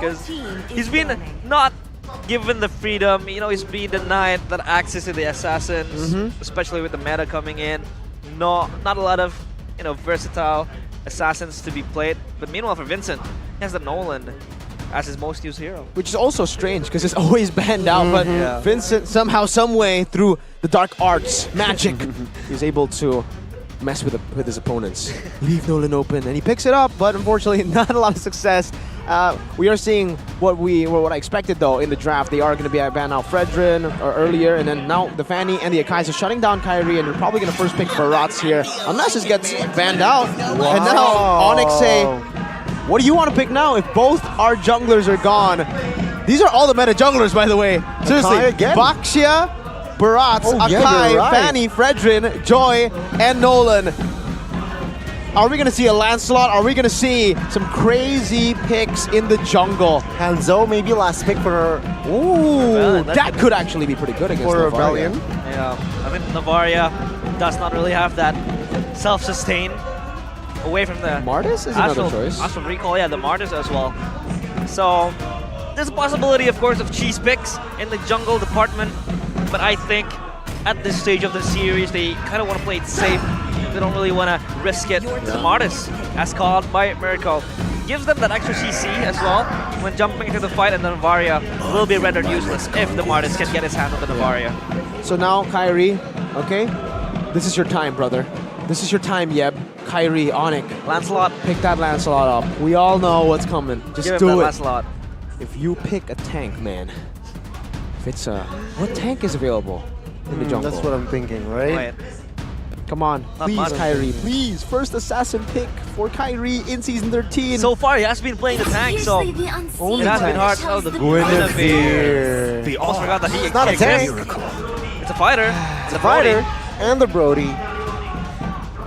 because he's been not given the freedom. You know, he's been denied that access to the assassins, especially with the meta coming in. Not a lot of, you know, versatile assassins to be played. But meanwhile, for Vincent, he has the Nolan as his most used hero. Which is also strange because it's always banned out, but Vincent somehow, some way, through the dark arts, magic, he's able to mess with his opponents. Leave Nolan open, and he picks it up, but unfortunately not a lot of success. We are seeing what I expected though in the draft. They are going to be banned out Fredrin or earlier, and then now the Fanny and the Akai's are shutting down Kyrie, and they're probably going to first pick Barats here, unless this gets banned out. Wow. And now Onic say, what do you want to pick now if both our junglers are gone? These are all the meta junglers, by the way. Seriously, Baxia, Barats, Akai, right. Fanny, Fredrin, Joy, and Nolan. Are we going to see a Lancelot? Are we going to see some crazy picks in the jungle? Cenkzhoe, maybe last pick for... Ooh, that could actually be pretty good against For Rebellion. Yeah, I think Navaria does not really have that self-sustain away from the Martis is another choice. Astral Recall, yeah, the Martis as well. So there's a possibility, of course, of cheese picks in the jungle department, but I think at this stage of the series, they kind of want to play it safe. They don't really want to risk it. The Martis, as called by Miracle, gives them that extra CC as well when jumping into the fight, and the Navaria will be rendered useless if the Martis can get his hand on the Navaria. So now, Kyrie, okay? This is your time, brother. This is your time, Yeb. Kyrie, Onic. Lancelot. Pick that Lancelot up. We all know what's coming. Just Give him do that it. Lancelot. If you pick a tank, man. If it's a... What tank is available in the jungle? That's what I'm thinking, right? Wait. Come on, Not please, much. Kyrie, please. First assassin pick for Kyrie in Season 13. So far, he has been playing the tank, so it Only has been tank. hard. Oh, the Guinevere. We almost forgot that he It's not a tank. It's a fighter. It's a fighter and the Brody.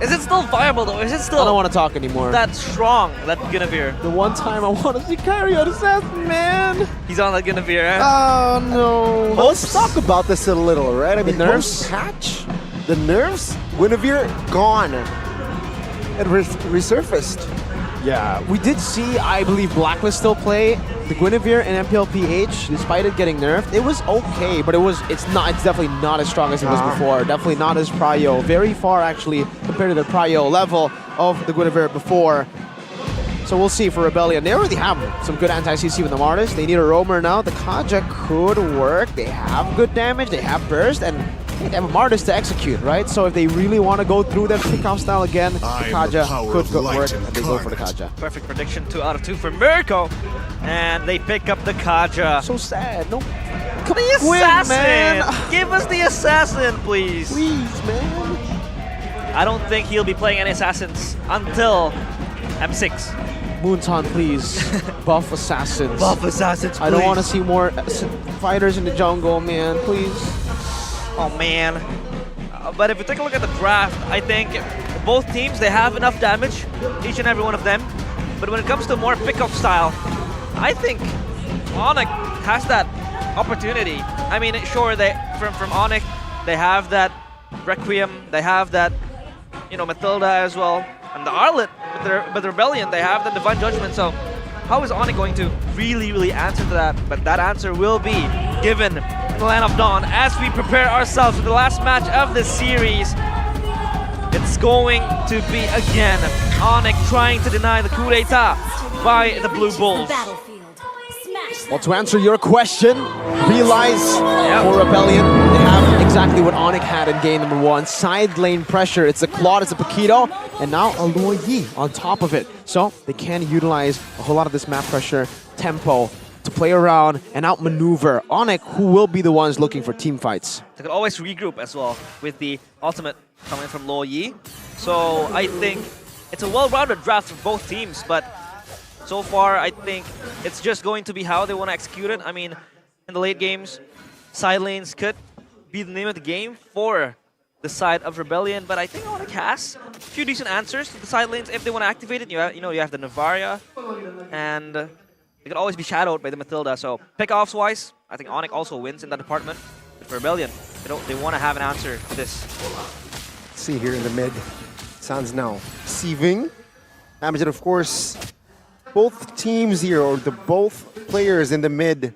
Is it still viable though? Is it I still don't want to talk anymore. that strong, that Guinevere? The one time I want to see Kyrie on assassin, man. He's on that Guinevere, eh? Oh, no. But let's talk about this a little, right? I mean, nerfs? patch, the nerfs, Guinevere gone and resurfaced. Yeah, we did see, I believe, Blacklist still play the Guinevere and MPLPH, despite it getting nerfed. It was okay, but it's definitely not as strong as it was before. Definitely not as prio. Very far, actually, compared to the prio level of the Guinevere before. So we'll see for Rebellion. They already have some good anti-CC with the Martis. They need a roamer now. The Kaja could work. They have good damage. They have burst, and they have a Martis to execute, right? So if they really want to go through their kickoff style again, the Kaja could go work, and they go for the Kaja. Perfect prediction, 2 out of 2 for Mirko. And they pick up the Kaja. So sad. No, The assassin! man. Give us the assassin, please. Please, man. I don't think he'll be playing any assassins until M6. Moonton, please. Buff assassins. Buff assassins, please. I don't want to see more fighters in the jungle, man. Please. Oh man. But if you take a look at the draft, I think both teams, they have enough damage, each and every one of them. But when it comes to more pick-up style, I think Onic has that opportunity. I mean, sure, from Onic, they have that Requiem, they have that, you know, Matilda as well, and the Arlet, but the Rebellion, they have the Divine Judgment. So how is Onic going to really answer to that? But that answer will be given in the Land of Dawn as we prepare ourselves for the last match of this series. It's going to be again Onic trying to deny the coup d'etat by the Blue Bulls. Well, to answer your question, realize for Rebellion, they have exactly what Onic had in game number 1. Side lane pressure. It's a Claude, it's a Paquito, and now a Luo Yi on top of it. So they can utilize a whole lot of this map pressure, tempo, to play around and outmaneuver Onic, who will be the ones looking for team fights. They can always regroup as well with the ultimate coming from Luo Yi. So I think it's a well-rounded draft for both teams, but so far I think it's just going to be how they want to execute it. I mean, in the late games, side lanes could be the name of the game for the side of Rebellion, but I think Onic has a few decent answers to the side lanes if they want to activate it. You have the Navaria, and they could always be shadowed by the Matilda. So pick-offs-wise, I think Onic also wins in that department. But for Rebellion, they want to have an answer to this. Let's see here in the mid. Sans now receiving. Amazon, of course, both teams here, or both players in the mid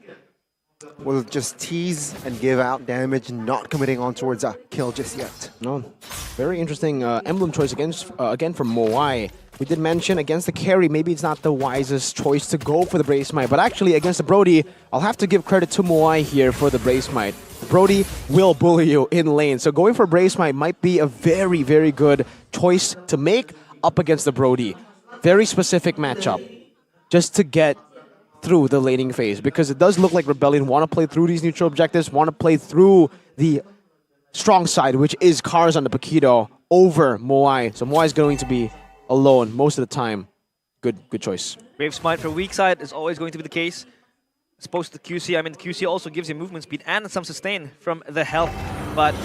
will just tease and give out damage, not committing on towards a kill just yet. No, very interesting emblem choice again from Moai. We did mention against the carry, maybe it's not the wisest choice to go for the Brave Smite, but actually against the Brody, I'll have to give credit to Moai here for the Brave Smite. Brody will bully you in lane, so going for Brave Smite might be a very, very good choice to make up against the Brody. Very specific matchup, just to get through the laning phase, because it does look like Rebellion want to play through these neutral objectives, want to play through the strong side, which is cars on the Paquito over Moai. So Moai is going to be alone most of the time. Good choice. Brave Smite for weak side is always going to be the case. As opposed to the QC, I mean, the QC also gives you movement speed and some sustain from the health. But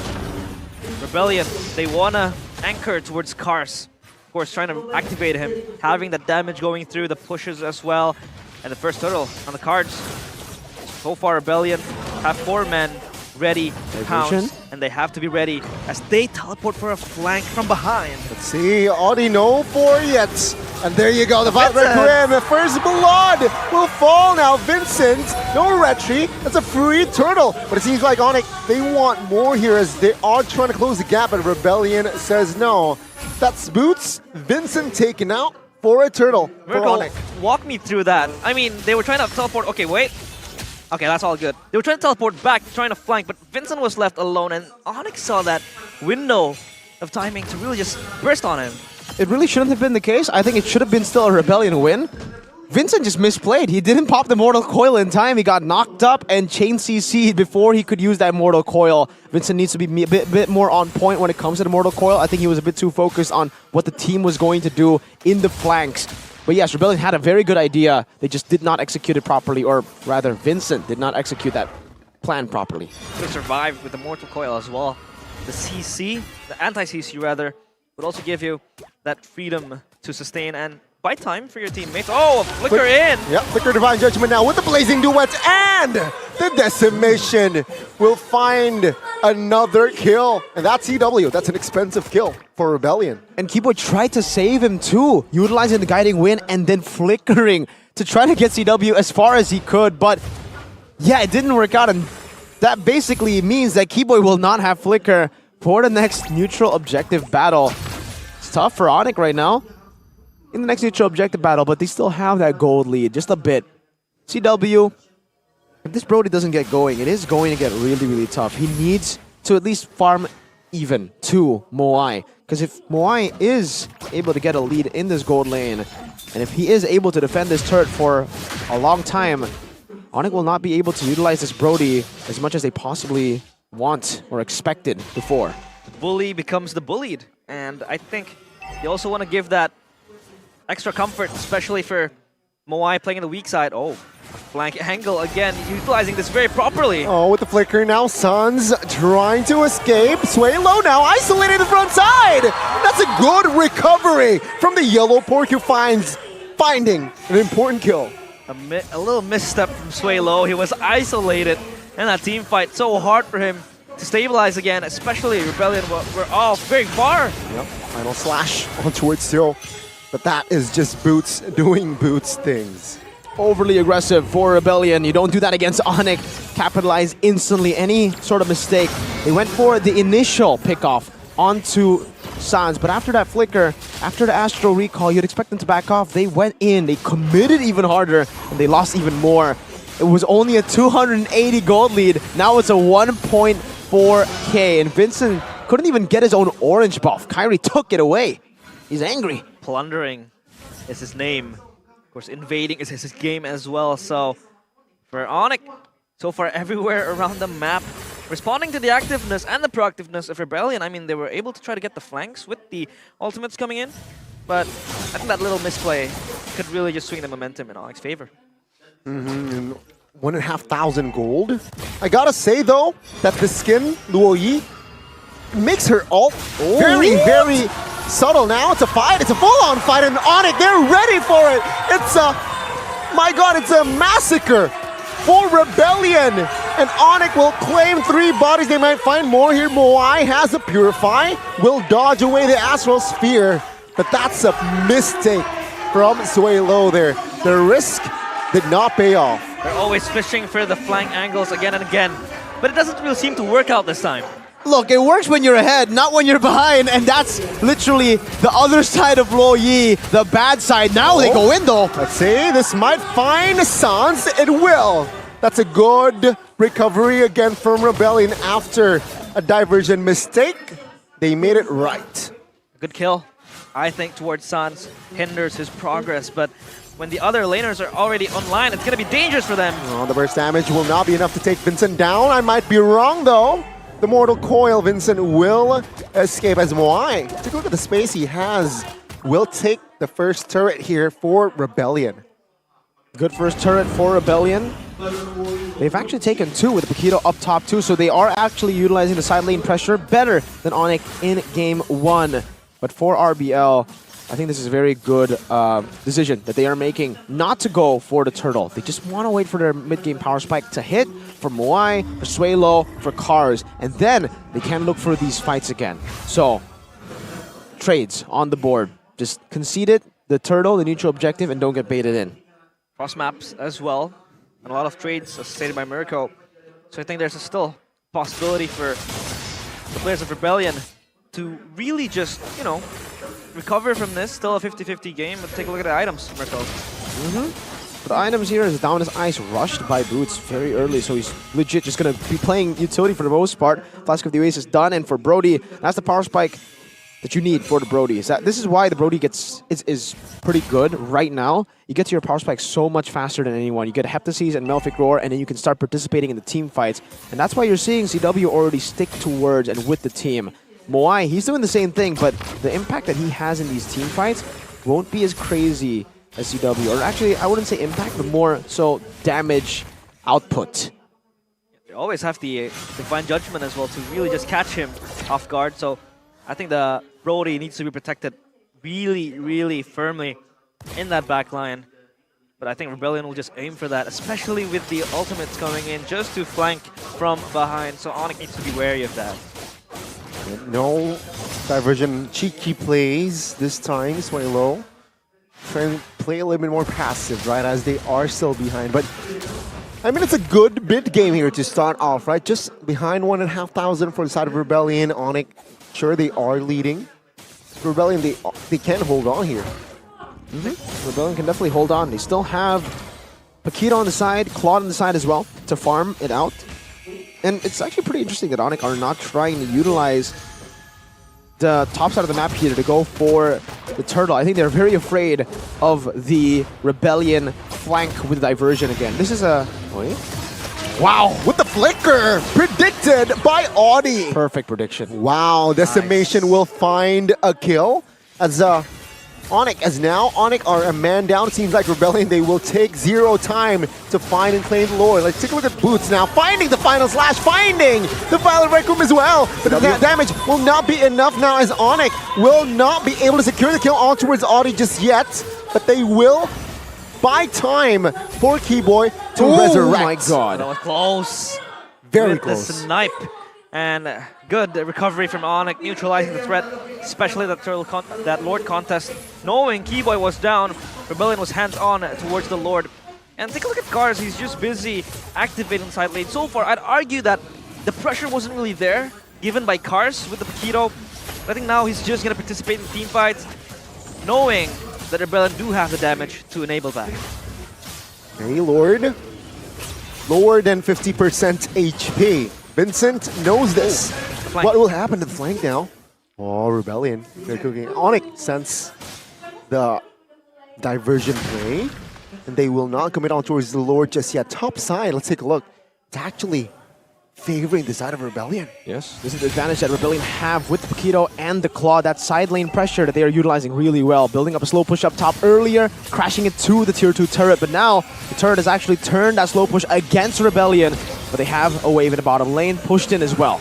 Rebellion, they want to anchor towards cars. Of course, trying to activate him, having that damage going through, the pushes as well. And the first turtle on the cards. So far, Rebellion have 4 men ready to pounce, and they have to be ready as they teleport for a flank from behind. Let's see, Audi no for yet. And there you go, the fight Requiem, the first blood will fall now. Vincent, no retry, that's a free turtle. But it seems like Onic, they want more here as they are trying to close the gap, but Rebellion says no. That's Boots, Vincent taken out for a turtle for Onic. Walk me through that. I mean, they were trying to teleport, okay, wait. Okay, that's all good. They were trying to teleport back, trying to flank, but Vincent was left alone, and Onic saw that window of timing to really just burst on him. It really shouldn't have been the case. I think it should have been still a Rebellion win. Vincent just misplayed. He didn't pop the Mortal Coil in time. He got knocked up and chain CC'd before he could use that Mortal Coil. Vincent needs to be a bit more on point when it comes to the Mortal Coil. I think he was a bit too focused on what the team was going to do in the flanks. But yes, Rebellion had a very good idea. They just did not execute it properly, or rather, Vincent did not execute that plan properly. Could have survived with the Mortal Coil as well. The CC, the anti-CC rather, would also give you that freedom to sustain and buy time for your teammates. Oh, a flicker in! Yep, Flicker Divine Judgment now with the Blazing Duets, and the Decimation will find another kill. And that's EW. That's an expensive kill for Rebellion. And Keyboy tried to save him too, utilizing the Guiding Wind and then flickering to try to get CW as far as he could. But yeah, it didn't work out, and that basically means that Keyboy will not have Flicker for the next neutral objective battle. It's tough for Onic right now in the next neutral objective battle, but they still have that gold lead, just a bit. CW, if this Brody doesn't get going, it is going to get really, really tough. He needs to at least farm even to Moai, because if Moai is able to get a lead in this gold lane, and if he is able to defend this turret for a long time, Onic will not be able to utilize this Brody as much as they possibly want or expected before. The bully becomes the bullied, and I think they also want to give that extra comfort, especially for Moai playing in the weak side. Oh, flank angle again, utilizing this very properly. Oh, with the flicker now, Suns trying to escape. Sway low now, isolated the front side. That's a good recovery from the yellow pork who finding an important kill. A little misstep from Sway Low. He was isolated, and that team fight so hard for him to stabilize again, especially Rebellion were all very far. Yep, final slash on towards Zero. But that is just Boots doing Boots things. Overly aggressive for Rebellion. You don't do that against Onic. Capitalize instantly any sort of mistake. They went for the initial pickoff onto Sans, but after that flicker, after the Astral Recall, you'd expect them to back off. They went in, they committed even harder, and they lost even more. It was only a 280 gold lead. Now it's a 1.4k, and Vincent couldn't even get his own orange buff. Kyrie took it away. He's angry. Plundering is his name. Of course, invading is his game as well. So for Onic, so far everywhere around the map, responding to the activeness and the proactiveness of Rebellion. I mean, they were able to try to get the flanks with the ultimates coming in, but I think that little misplay could really just swing the momentum in Onic's favor. 1,500 gold. I gotta say though, that the skin, Luo Yi, makes her ult very, very subtle now. It's a fight, it's a full-on fight, and Onic, they're ready for it. It's a, my god, it's a massacre for Rebellion. And Onic will claim 3 bodies. They might find more here. Moai has a Purify, will dodge away the Astral Sphere, but that's a mistake from Sway Low there. The risk did not pay off. They're always fishing for the flank angles again and again, but it doesn't really seem to work out this time. Look, it works when you're ahead, not when you're behind, and that's literally the other side of Luoyi, the bad side. Now they go in though. Let's see, this might find Sans. It will. That's a good recovery again from Rebellion after a diversion mistake. They made it right. Good kill, I think, towards Sans hinders his progress, but when the other laners are already online, it's going to be dangerous for them. Oh, the burst damage will not be enough to take Vincent down. I might be wrong though. The Mortal Coil, Vincent will escape as Moai. Take a look at the space he has. Will take the first turret here for Rebellion. Good first turret for Rebellion. They've actually taken 2 with Paquito up top too, so they are actually utilizing the side lane pressure better than Onic in game 1. But for RBL, I think this is a very good decision that they are making not to go for the turtle. They just want to wait for their mid-game power spike to hit for Moai, for Suelo, for Cars, and then they can look for these fights again. So, trades on the board. Just concede it, the turtle, the neutral objective, and don't get baited in. Cross maps as well, and a lot of trades, as stated by Mirko. So I think there's still possibility for the players of Rebellion to really just, you know, recover from this. Still a 50-50 game, but take a look at the items, Mirko. The items here is Down as Ice rushed by Boots very early, so he's legit just going to be playing utility for the most part. Flask of the Oasis done, and for Brody, that's the power spike that you need for the Brody. This is why the Brody is pretty good right now. You get to your power spike so much faster than anyone. You get Heptases and Melfic Roar, and then you can start participating in the team fights. And that's why you're seeing CW already stick towards and with the team. Moai, he's doing the same thing, but the impact that he has in these team fights won't be as crazy as CW. Or actually, I wouldn't say impact, but more so damage output. They always have the divine judgment as well to really just catch him off guard. So I think the Brody needs to be protected really, really firmly in that back line. But I think Rebellion will just aim for that, especially with the ultimates coming in just to flank from behind. So Onic needs to be wary of that. No diversion cheeky plays this time, Suelo. Trying to play a little bit more passive, right, as they are still behind. But, I mean, it's a good mid game here to start off, right? Just behind 1,500 for the side of Rebellion. Onic, sure, they are leading. Rebellion, they can hold on here. Rebellion can definitely hold on. They still have Paquito on the side, Claude on the side as well to farm it out. And it's actually pretty interesting that Onic are not trying to utilize the top side of the map here to go for the turtle. I think they're very afraid of the Rebellion flank with diversion again. This is a... Wait. Wow, with the flicker! Predicted by Audi! Perfect prediction. Wow, Decimation will find a kill. As Onic, as now Onic are a man down. It seems like Rebellion, they will take 0 time to find and claim the Lord. Let's take a look at Boots now, finding the final slash, finding the Violet Rec Room as well. But the damage will not be enough now as Onic will not be able to secure the kill on towards Audi just yet. But they will buy time for Keyboy to resurrect. Oh my god. That was close. Very with close. The snipe. And good recovery from Onic, neutralizing the threat, especially that Lord contest. Knowing Keyboy was down, Rebellion was hands-on towards the Lord. And take a look at Cars, he's just busy activating side lane. So far, I'd argue that the pressure wasn't really there, given by Cars with the Paquito. I think now he's just going to participate in team fights, knowing that Rebellion do have the damage to enable that. Hey, Lord. Lower than 50% HP. Vincent knows this. What will happen to the flank now? Oh, Rebellion. They're cooking. Onic sense the diversion play. And they will not commit on towards the Lord just yet. Top side, let's take a look. It's actually favoring the side of Rebellion. Yes, this is the advantage that Rebellion have with Paquito and the Claw. That side lane pressure that they are utilizing really well. Building up a slow push up top earlier, crashing it to the tier 2 turret. But now the turret has actually turned that slow push against Rebellion. But they have a wave in the bottom lane, pushed in as well.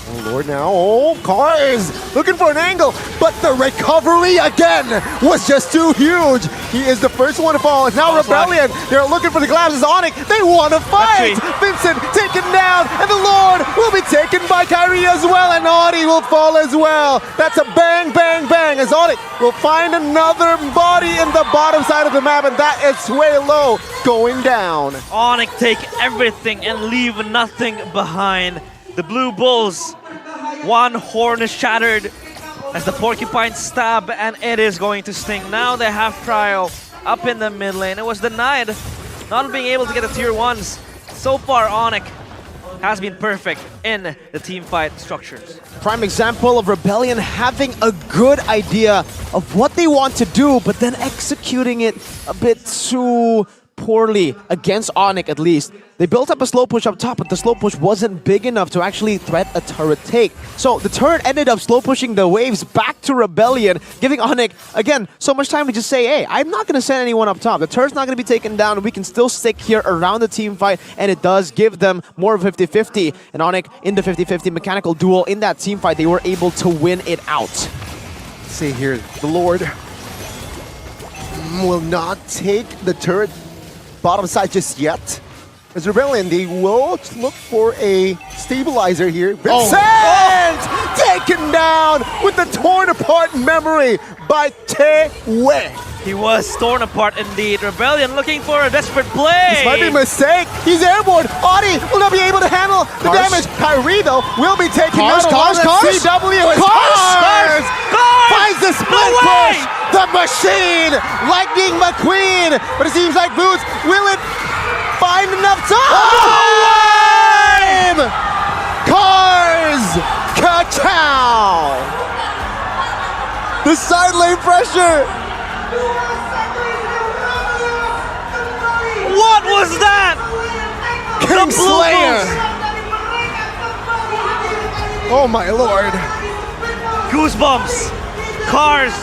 Oh, Lord now. Oh, Cars looking for an angle, but the recovery again was just too huge. He is the first one to fall. It's now Rebellion. They're looking for the glasses. Onic, they want to fight. Vincent taken down, and the Lord will be taken by Kyrie as well, and Audi will fall as well. That's a bang, bang, bang, as Onic will find another body in the bottom side of the map, and that is way low going down. Onic take everything and leave nothing behind. The Blue Bulls, one horn is shattered as the Porcupine stab, and it is going to sting. Now they have Cryo up in the mid lane. It was denied, not being able to get the tier 1s. So far, Onic has been perfect in the team fight structures. Prime example of Rebellion having a good idea of what they want to do, but then executing it a bit too poorly against Onic, at least. They built up a slow push up top, but the slow push wasn't big enough to actually threat a turret take. So the turret ended up slow pushing the waves back to Rebellion, giving Onic, again, so much time to just say, hey, I'm not going to send anyone up top. The turret's not going to be taken down. We can still stick here around the team fight, and it does give them more 50-50. And Onic, in the 50-50 mechanical duel in that team fight, they were able to win it out. See here, the Lord will not take the turret bottom side just yet. As Rebellion, they will look for a stabilizer here. Vincent! Taken down with the torn apart memory by Tewe. He was torn apart indeed. Rebellion looking for a desperate play. This might be a mistake. He's airborne. Audi will not be able to handle the damage. Kyrie, though, will be taken out along with CW. Cars finds the split push. The machine, Lightning McQueen. But it seems like Boots, will it find enough time? Cars, ka-chow. The side lane pressure. What was that? King Slayer. Oh my lord. Goosebumps. Cars,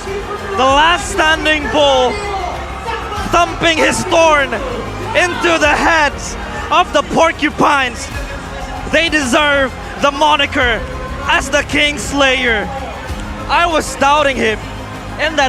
the last standing bull, thumping his thorn into the heads of the Porcupines. They deserve the moniker as the King Slayer. I was doubting him in that